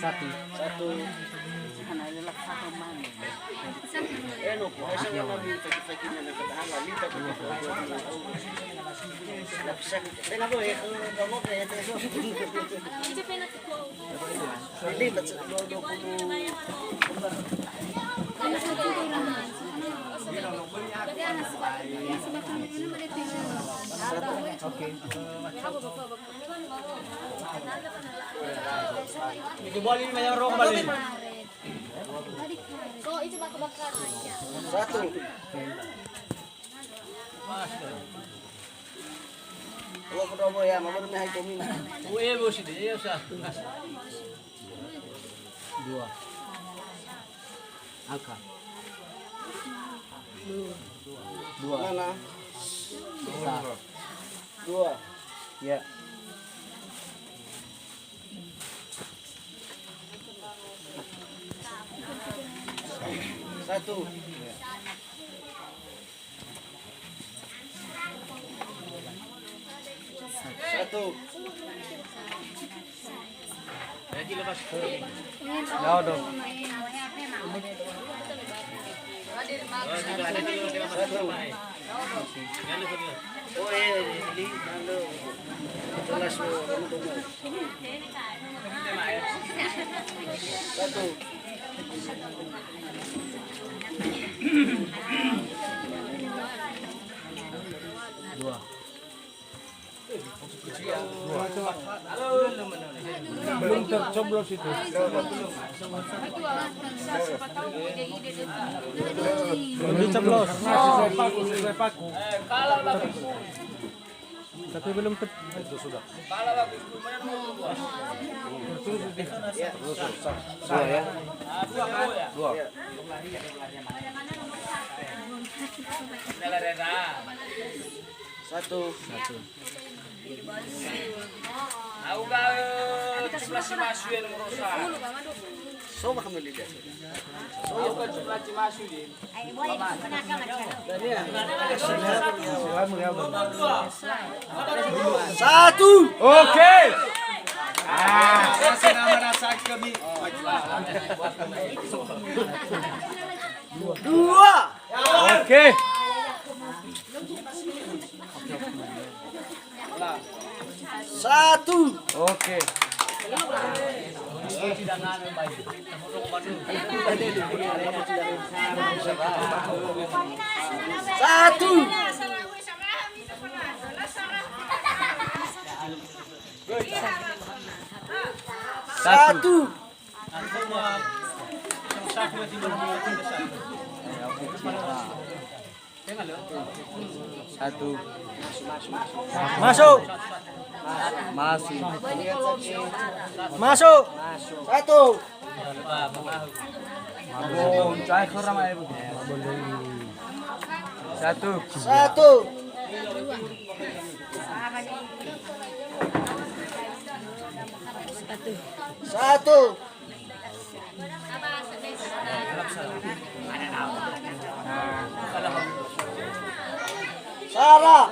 Satu. Itu balik banyak orang balik. So itu bakar-bakar aja. Satu. Kalau kedua ya, mama rumah hai kami. Bos itu ya usah. Dua. Angka. Dua. Mana? Satu. Dua. Ya. Satu. Satu. Jadi lepas. Ya udah. Oh ini lalu jelas satu. Dua. Belum tercoblos itu. Belum dicoblos. Masih paku. Tapi belum itu sudah. Dua ya. Dua. Satu. Satu. Aku gak sebelah si Masu yang merusak. Coba kamu lihat. Aku kan sebelah si Masu dia. Satu. Oke. Saya nama rasa kami. Dua. Oke. Satu. Oke. Satu. Satu. Satu. Masuk. Masih. Masuk. Satu. Mabon, cai keram aja bu. Satu. Satu. Satu. Sarah.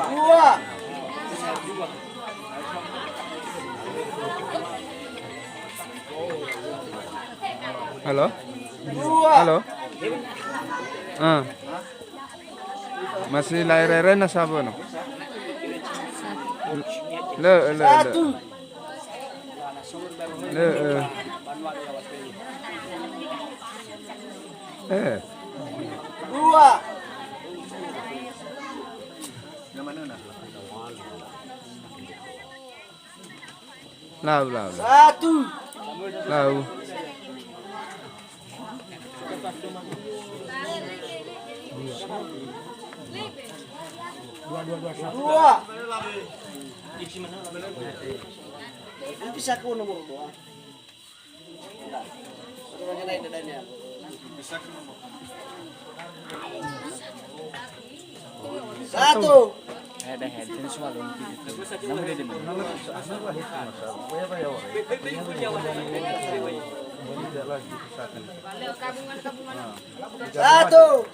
Dua. Halo. Dua. Halo. Masih lahir na sabo no. Le. Satu. Dua. Lau. Satu. Lau. Dua. Bisa ke nomor dua. Semuanya naik dadanya. Satu. Satu.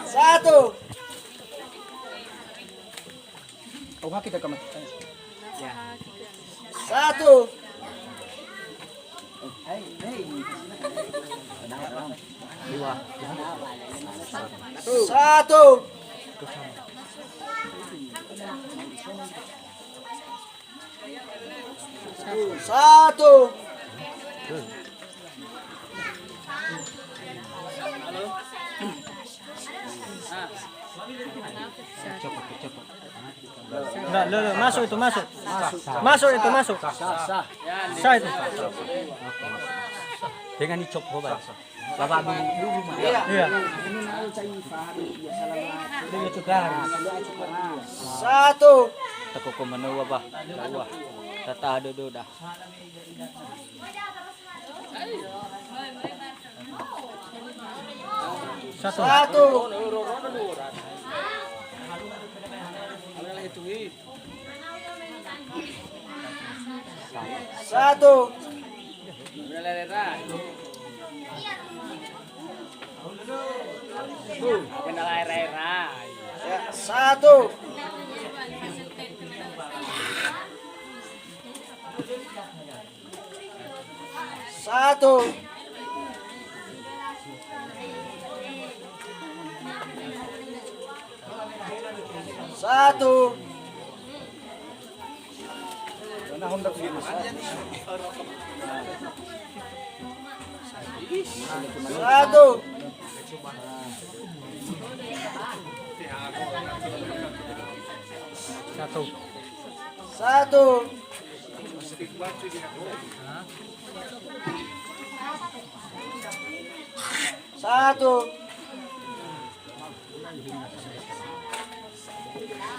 Satu. Satu. Satu. Satu. Enggak, masuk itu, masuk. Masuk itu, masuk. Sah itu. Dengan dicop coba. Bapak dulu. Iya. Satu. Tako ko manawa ba? Dawa. Tata do dah. Satu. Satu. Satu. Ya, satu. Satu. Satu. Satu.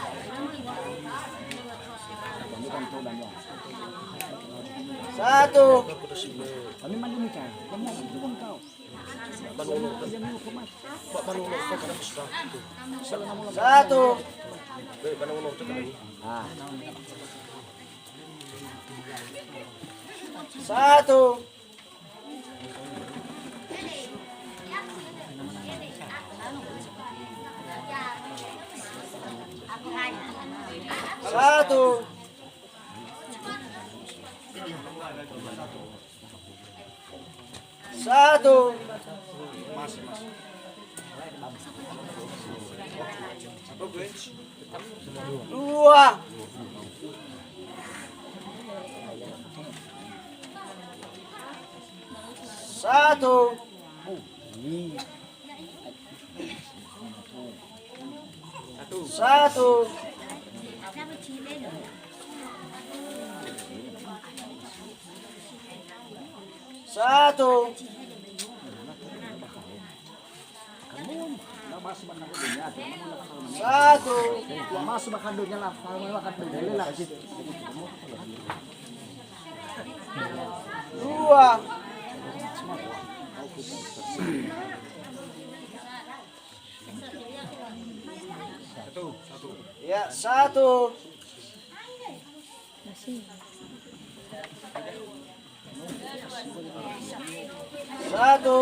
Satu. Satu. Satu. Satu. Satu. Satu. Satu. Satu. Dua. Satu. Satu. Satu. Satu. Masuk makan dunia lah, kalau makan beli lah. Dua. Ya, satu. Satu.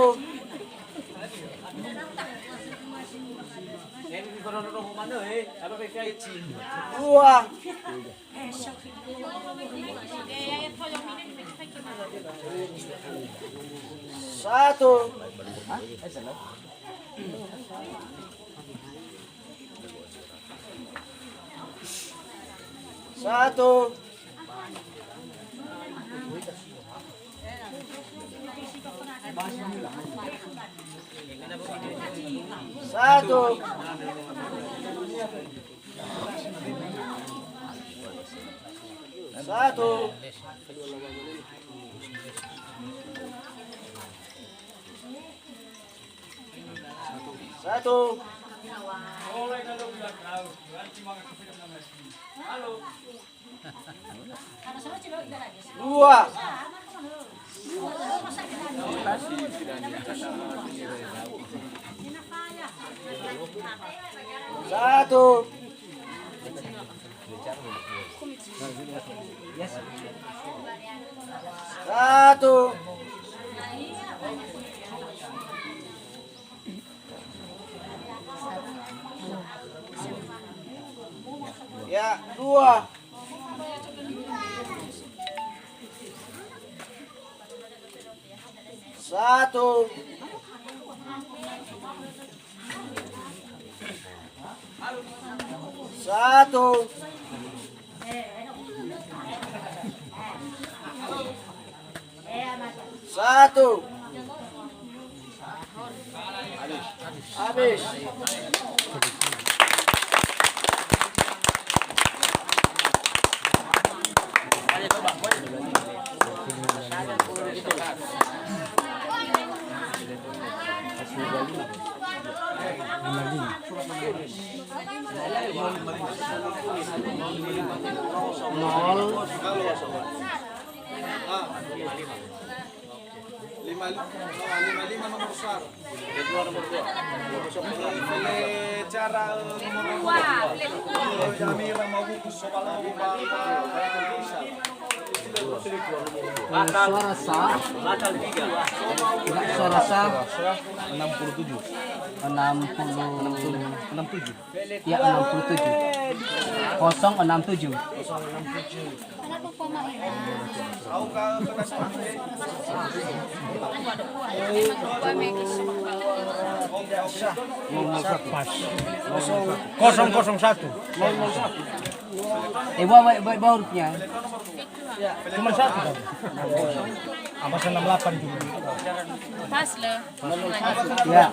Dua. Satu. Satu. Satu. Satu. Satu. Dua. Satu. Satu. Ya, dua. Satu. Satu. Satu. Habis. Lima nomor besar. Cara nomor Jamira mau bungkus soal Suara sah. Suara sah 67. 67. Ya 67. 067. Kenapa pemain? Tahu kena Kosong 01. Bawa hurufnya. Cuma satu kan? Masa 68 juga. Pas lah. Ya.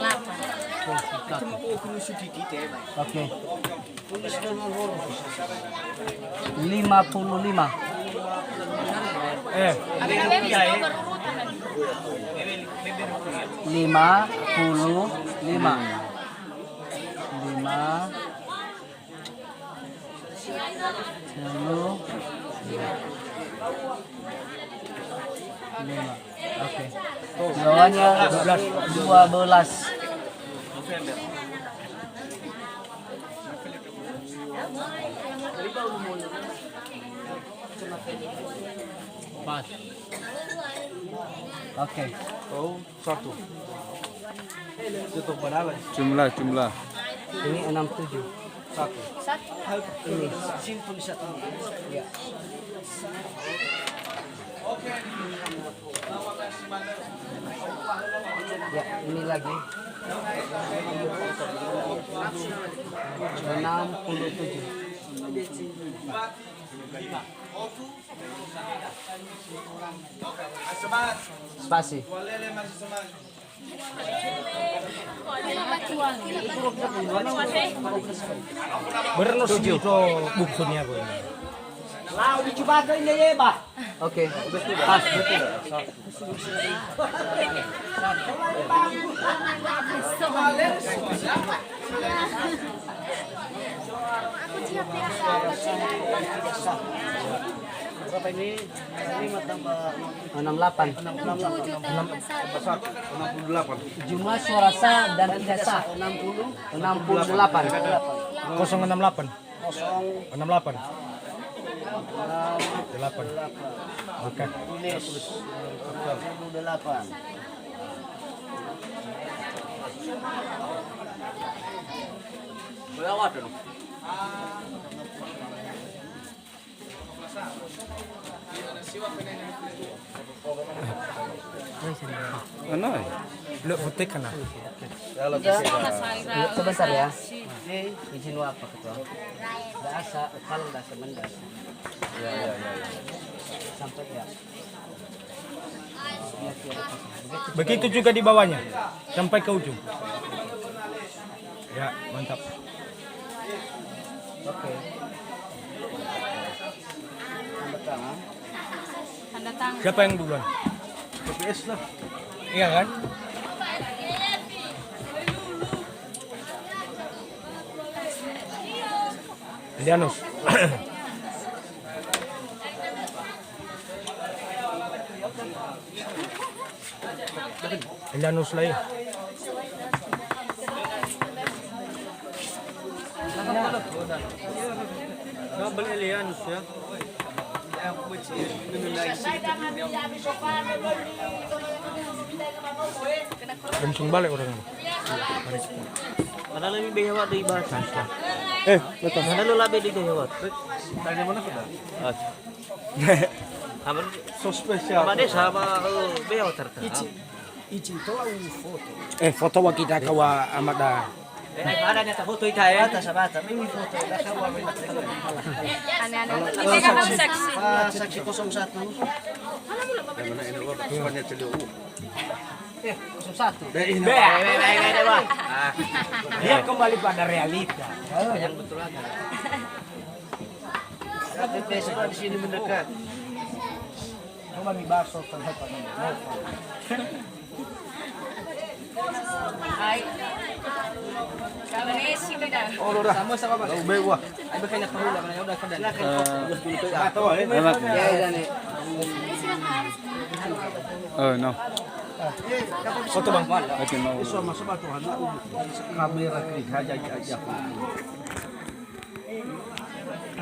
Oke. 55. Lima puluh lima. Oke. Bawahnya 12. Pas. Oke. Satu. Tutup berapa? Jumlah. Ini 67. Satu. Ini. Simpul satu. Ya. Ya, ini lagi. 67. semangat. Spasi. Walele masih semangat. Bernos dito bukso niya ko. Lau dicoba ini ya, Pak. Oke. Pas. Berapa ini? 5 tambah 68. 68. Jumlah suara sah dan tidak sah 68. 068. 68. 8. Oke. Tulis 68. Berapa dulu? Ano eh? Lo putik ka na. Sebentar ya. Izin apa ketua? Bahasa kalau nggak sebentar. Ya. Sampai ya. Begitu juga di bawahnya. Sampai ke ujung. Ya, mantap. Oke. Tanda tangan. Siapa yang duluan? TPS lah. Iya kan? Lianus. Ilanos lay. Double aliens ya. Langsung balik orang. Mana lebih behawat di bahasa. Betul. Mana lu lebih di behawat. Tanya mana sudah? Kamu So spesial. sama desa sama behawat terta. Ichi to au foto. Foto wa kita kawa amada. Ada nyata foto itu ya. Bata sa bata, may foto. Nasa wa may Ano-ano. Hindi ka lang sexy. saksi 01. Dia kembali pada realita. Yang betul aja. Satu peso di sini mendekat. Cuma mi baso terhadap Ay. Kami ni sino na. Sama-sama ba? Bewa. Ay ba kanya pahula ka na udah kada. Oh, no. Foto bang. Ito no. Iso masuk batuhan kamera klik aja aja.